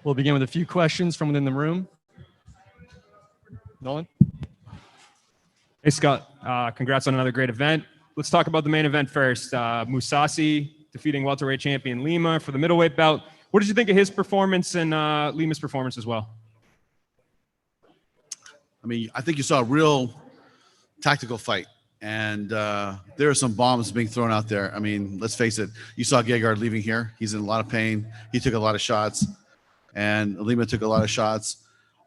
We'll begin with a few questions from within the room. Nolan? Hey, Scott. Congrats on another great event. Let's talk about the main event first. Mousasi defeating welterweight champion Lima for the middleweight belt. What did you think of his performance and Lima's performance as well? I mean, I think you saw a real tactical fight. And there are some bombs being thrown out there. I mean, let's face it. You saw Gegard leaving here. He's in a lot of pain. He took a lot of shots. And Lima took a lot of shots.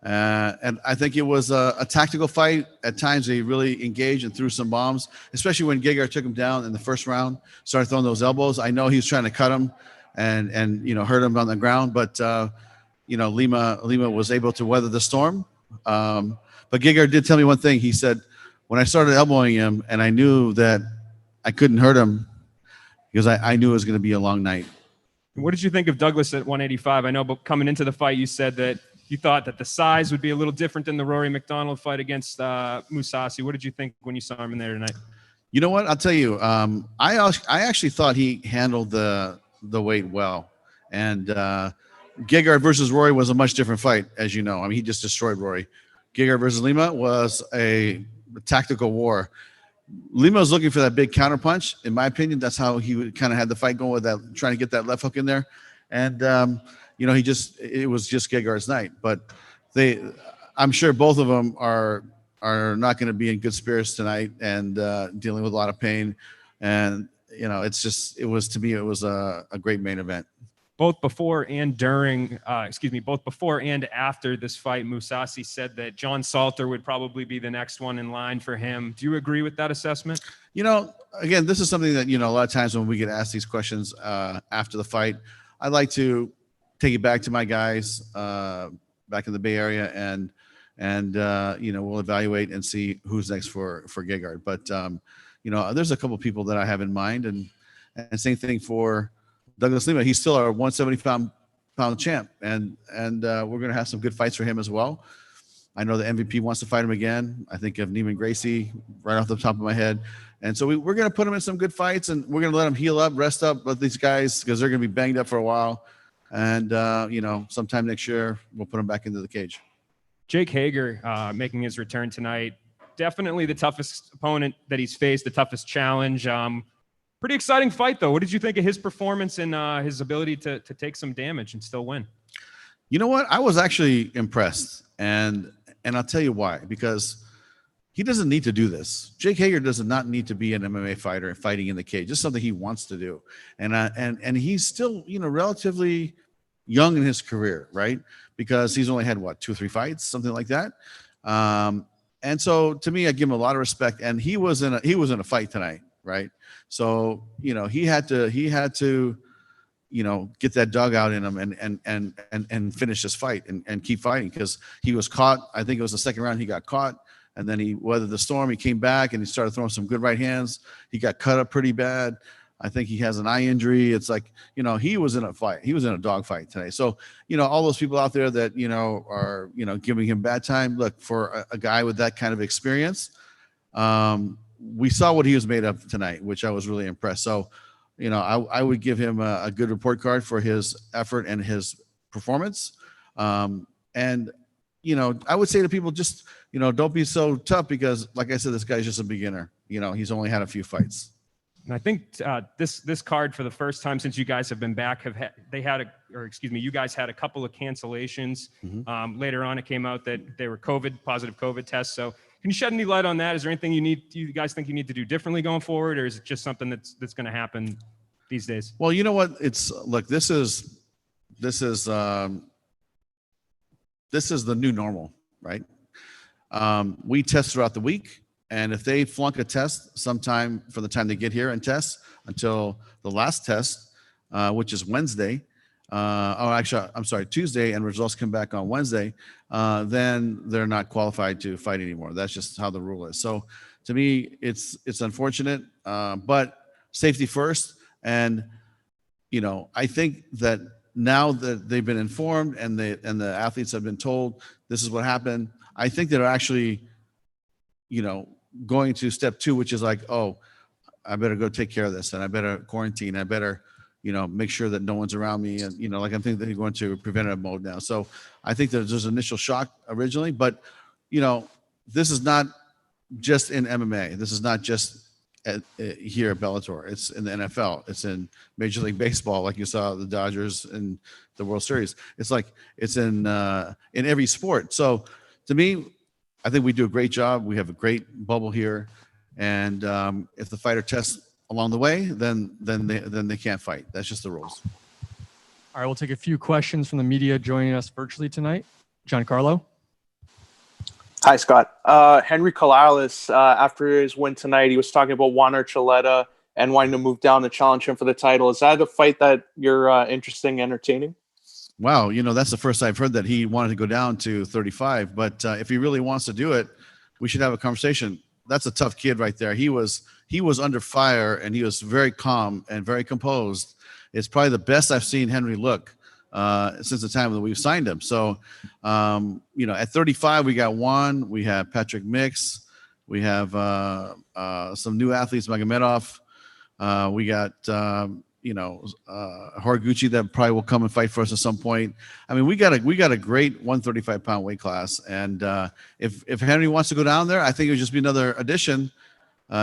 And I think it was a tactical fight. At times, they really engaged and threw some bombs, especially when Gegard took him down in the first round, started throwing those elbows. I know he was trying to cut him and you know, hurt him on the ground. But, you know, Lima was able to weather the storm. But Gegard did tell me one thing. He said, when I started elbowing him and I knew that I couldn't hurt him because I knew it was going to be a long night. What did you think of Douglas at 185? I know, but coming into the fight, you said that you thought that the size would be a little different than the Rory McDonald fight against Mousasi. What did you think when you saw him in there tonight? You know what? I'll tell you. I actually thought he handled the weight well. And Gegard versus Rory was a much different fight, as you know. I mean, he just destroyed Rory. Gegard versus Lima was a tactical war. Lima was looking for that big counter punch. In my opinion, that's how he kind of had the fight going, with that, trying to get that left hook in there. And you know, it was just Gegard's night. But I'm sure both of them are not going to be in good spirits tonight and dealing with a lot of pain. And you know, it was a great main event. Both before and both before and after this fight, Mousasi said that John Salter would probably be the next one in line for him. Do you agree with that assessment? You know, again, this is something that, you know, a lot of times when we get asked these questions after the fight, I like to take it back to my guys back in the Bay Area and you know, we'll evaluate and see who's next for Gegard. But you know, there's a couple of people that I have in mind, and same thing for Douglas Lima. He's still our 170-pound champ, and we're going to have some good fights for him as well. I know the MVP wants to fight him again. I think of Neiman Gracie right off the top of my head. And so we're going to put him in some good fights, and we're going to let him heal up, rest up with these guys, because they're going to be banged up for a while. And, you know, sometime next year, we'll put him back into the cage. Jake Hager making his return tonight. Definitely the toughest opponent that he's faced, the toughest challenge. Pretty exciting fight, though. What did you think of his performance and his ability to take some damage and still win? You know what? I was actually impressed, and I'll tell you why. Because he doesn't need to do this. Jake Hager does not need to be an MMA fighter and fighting in the cage. Just something he wants to do, and he's still, you know, relatively young in his career, right? Because he's only had what, 2 or 3 fights, something like that. And so to me, I give him a lot of respect. And he was in a fight tonight, right? So, you know, he had to, you know, get that dog out in him and finish this fight and keep fighting, because he was caught. I think it was the second round he got caught, and then he weathered the storm. He came back and he started throwing some good right hands. He got cut up pretty bad. I think he has an eye injury. It's like, you know, he was in a fight. He was in a dog fight today. So, you know, all those people out there that, you know, are, you know, giving him bad time. Look, for a guy with that kind of experience, we saw what he was made of tonight, which I was really impressed. So, you know, I would give him a good report card for his effort and his performance. And, you know, I would say to people, just, you know, don't be so tough, because like I said, this guy's just a beginner. You know, he's only had a few fights. And I think this card, for the first time since you guys have been back, you guys had a couple of cancellations. Mm-hmm. Later on, it came out that they were positive COVID tests. So can you shed any light on that? Is there anything you guys think you need to do differently going forward, or is it just something that's going to happen these days? Well, you know what? Look, this is the new normal, right? We test throughout the week. And if they flunk a test sometime from the time they get here and test until the last test, which is Wednesday, Tuesday, and results come back on Wednesday, then they're not qualified to fight anymore. That's just how the rule is. So to me, it's unfortunate, but safety first. And, you know, I think that now that they've been informed and the athletes have been told this is what happened, I think they're actually, you know, going to step 2, which is like, oh, I better go take care of this, and I better quarantine. I better, make sure that no one's around me. And, like I'm thinking that he's going to preventative mode now. So I think that there's initial shock originally, but, this is not just in MMA. This is not just here at Bellator. It's in the NFL. It's in Major League Baseball, like you saw the Dodgers in the World Series. It's like it's in every sport. So to me, I think we do a great job. We have a great bubble here, and if the fighter tests along the way, then they can't fight. That's just the rules. All right, we'll take a few questions from the media joining us virtually tonight. Giancarlo. Hi, Scott. Henry Corrales, after his win tonight, he was talking about Juan Archuleta and wanting to move down and challenge him for the title. Is that a fight that you're interested in entertaining? Wow, that's the first I've heard that he wanted to go down to 35. But if he really wants to do it, we should have a conversation. That's a tough kid right there. He was under fire, and he was very calm and very composed. It's probably the best I've seen Henry look since the time that we've signed him. So, at 35, we got Juan, we have Patrick Mix, we have some new athletes, Magomedov. We got, Horiguchi that probably will come and fight for us at some point. I mean, we got a great 135-pound weight class. And if Henry wants to go down there, I think it would just be another addition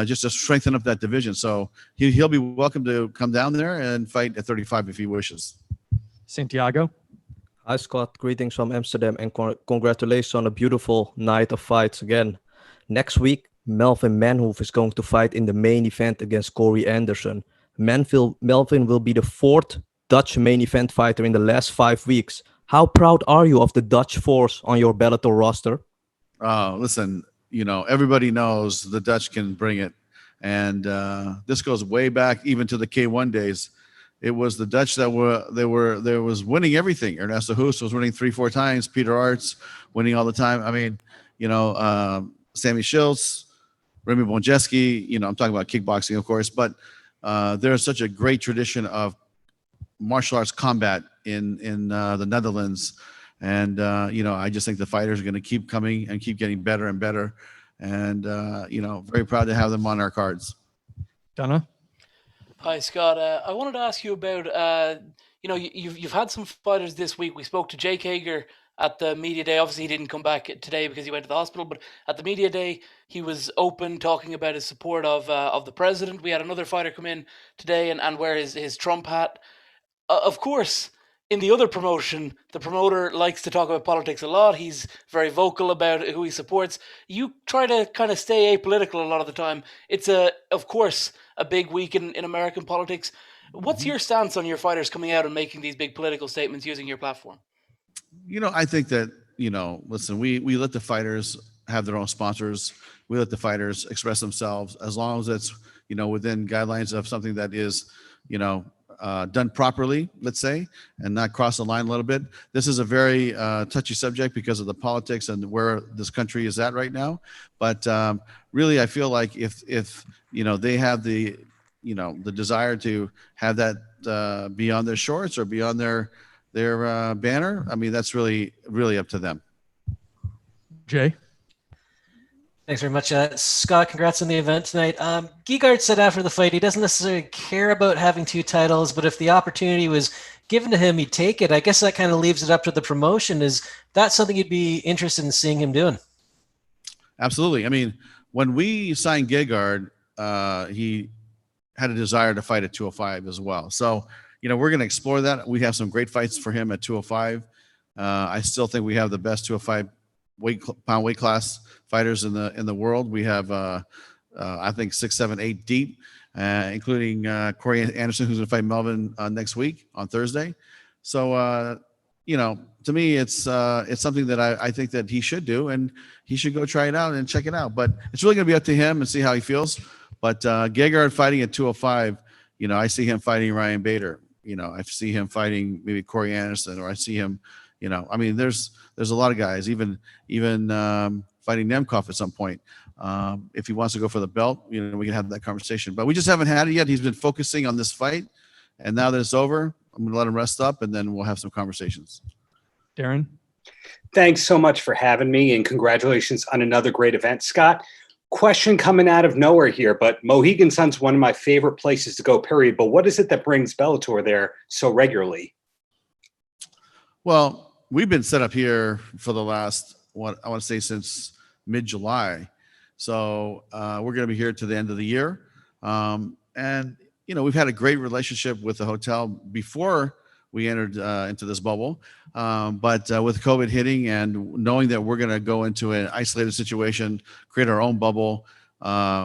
just to strengthen up that division. So he'll be welcome to come down there and fight at 35 if he wishes. Santiago. Hi, Scott. Greetings from Amsterdam, and congratulations on a beautiful night of fights again. Next week, Melvin Manhoef is going to fight in the main event against Corey Anderson. Melvin will be the 4th Dutch main event fighter in the last 5 weeks. How proud are you of the Dutch force on your Bellator roster? Listen, everybody knows the Dutch can bring it. And this goes way back even to the K1 days. It was the Dutch that was winning everything. Ernesto Hoos was winning 3-4 times. Peter Arts winning all the time. I mean, Sammy Schultz, Remy Bonjeski, I'm talking about kickboxing, of course, but there's such a great tradition of martial arts combat in the Netherlands. And, I just think the fighters are going to keep coming and keep getting better and better. And, very proud to have them on our cards. Donna. Hi, Scott. I wanted to ask you about, you've had some fighters this week. We spoke to Jake Hager at the media day. Obviously, he didn't come back today because he went to the hospital. But at the media day, he was open, talking about his support of the president. We had another fighter come in today and wear his Trump hat. Of course, in the other promotion, the promoter likes to talk about politics a lot. He's very vocal about who he supports. You try to kind of stay apolitical a lot of the time. It's, of course, a big week in American politics. What's your stance on your fighters coming out and making these big political statements using your platform? I think that, listen, we let the fighters have their own sponsors. We let the fighters express themselves as long as it's, within guidelines of something that is, done properly, let's say, and not cross the line a little bit. This is a very touchy subject because of the politics and where this country is at right now. But really, I feel like if they have the desire to have that be on their shorts or be on their banner, I mean, that's really up to them. Jay. Thanks very much. Scott, congrats on the event tonight. Gegard said after the fight he doesn't necessarily care about having 2 titles, but if the opportunity was given to him, he'd take it. I guess that kind of leaves it up to the promotion. Is that something you'd be interested in seeing him doing? Absolutely. I mean, when we signed Gegard, he had a desire to fight at 205 as well. So, we're going to explore that. We have some great fights for him at 205. I still think we have the best 205 pound weight class fighters in the world. We have I think 6, 7, 8 deep, including Corey Anderson, who's going to fight Melvin next week on Thursday. So to me, it's something that I think that he should do, and he should go try it out and check it out. But it's really going to be up to him and see how he feels. But Gegard fighting at 205, I see him fighting Ryan Bader. I see him fighting maybe Corey Anderson, or I see him. I mean, there's a lot of guys, even fighting Nemkov at some point. If he wants to go for the belt, we can have that conversation. But we just haven't had it yet. He's been focusing on this fight, and now that it's over, I'm going to let him rest up, and then we'll have some conversations. Darren. Thanks so much for having me, and congratulations on another great event, Scott. question coming out of nowhere here, but Mohegan Sun's one of my favorite places to go, period. But what is it that brings Bellator there so regularly? Well, we've been set up here for the last, what I want to say, since mid-July. So we're going to be here to the end of the year. And, you know, we've had a great relationship with the hotel before we entered into this bubble. But with COVID hitting and knowing that we're going to go into an isolated situation, create our own bubble,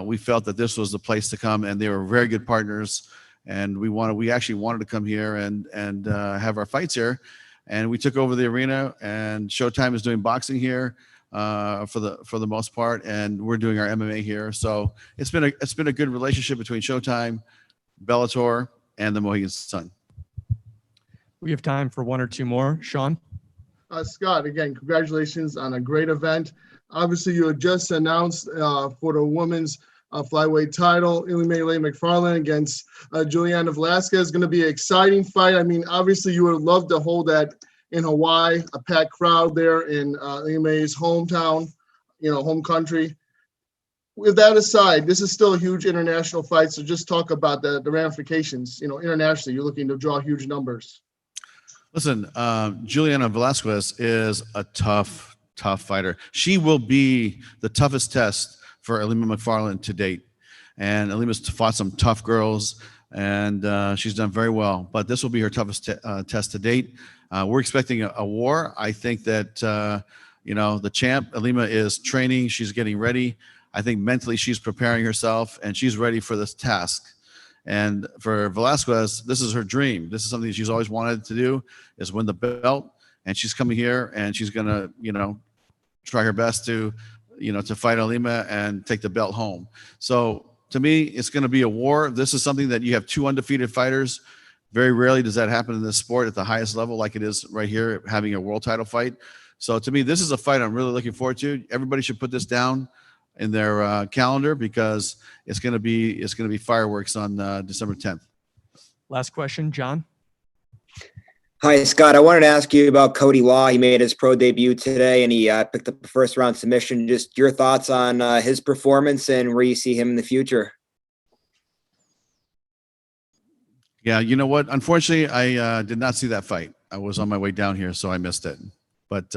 we felt that this was the place to come, and they were very good partners. And we actually wanted to come here and have our fights here. And we took over the arena, and Showtime is doing boxing here for the most part, and we're doing our MMA here. So it's been a good relationship between Showtime, Bellator, and the Mohegan Sun. We have time for one or two more. Sean? Scott, again, congratulations on a great event. Obviously, you had just announced for the women's flyweight title, Ilima McFarland against Juliana Velasquez. It's going to be an exciting fight. I mean, obviously, you would love to hold that in Hawaii, a packed crowd there in Ilima's hometown, home country. With that aside, this is still a huge international fight, so just talk about the ramifications. Internationally, you're looking to draw huge numbers. Listen, Juliana Velasquez is a tough fighter. She will be the toughest test for Ilima McFarland to date. And Ilima's fought some tough girls, and she's done very well. But this will be her toughest test to date. We're expecting a war. I think that, the champ, Ilima, is training. She's getting ready. I think mentally she's preparing herself, and she's ready for this task. And for Velasquez, this is her dream. This is something she's always wanted to do, is win the belt. And she's coming here, and she's going to, try her best to fight Ilima and take the belt home. So to me, it's going to be a war. This is something that you have two undefeated fighters. Very rarely does that happen in this sport at the highest level, like it is right here, having a world title fight. So to me, this is a fight I'm really looking forward to. Everybody should put this down in their calendar, because it's going to be fireworks on December 10th. Last question, John. Hi, Scott. I wanted to ask you about Cody Law. He made his pro debut today, and he picked up a first-round submission. Just your thoughts on his performance and where you see him in the future. Yeah, you know what? Unfortunately, I did not see that fight. I was on my way down here, so I missed it. But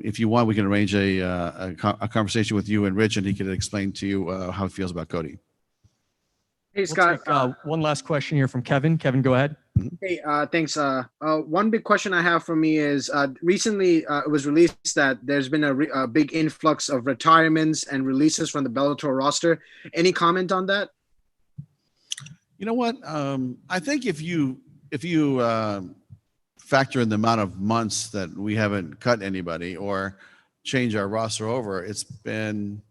if you want, we can arrange a conversation with you and Rich, and he can explain to you how he feels about Cody. Hey, Scott. We'll take, one last question here from Kevin. Kevin, go ahead. Hey, thanks. One big question I have for me is recently it was released that there's been a big influx of retirements and releases from the Bellator roster. Any comment on that? You know what? I think if you factor in the amount of months that we haven't cut anybody or changed our roster over, it's been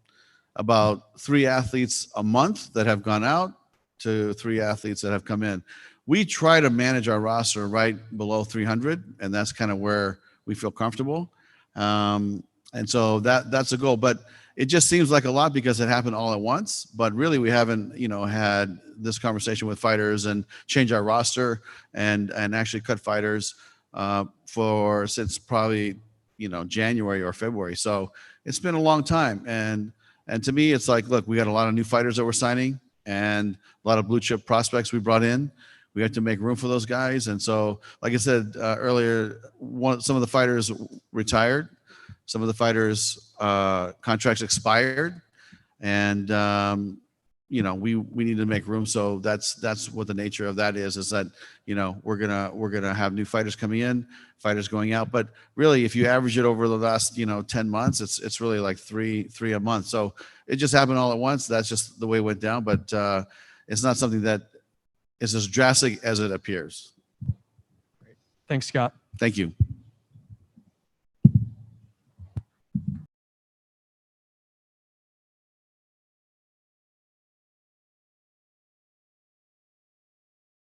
about 3 athletes a month that have gone out to 3 athletes that have come in. We try to manage our roster right below 300, and that's kind of where we feel comfortable. And so that's a goal, but it just seems like a lot because it happened all at once. But really, we haven't, had this conversation with fighters and change our roster and actually cut fighters since probably January or February. So it's been a long time, and to me, it's like, look, we got a lot of new fighters that we're signing and a lot of blue chip prospects we brought in. We have to make room for those guys. And so, like I said earlier, some of the fighters retired, some of the fighters contracts expired, and we need to make room. So that's what the nature of that is that we're gonna have new fighters coming in, fighters going out. But really, if you average it over the last 10 months, it's really like three a month. So it just happened all at once. That's just the way it went down. But it's not something that is as drastic as it appears. Thanks, Scott. Thank you.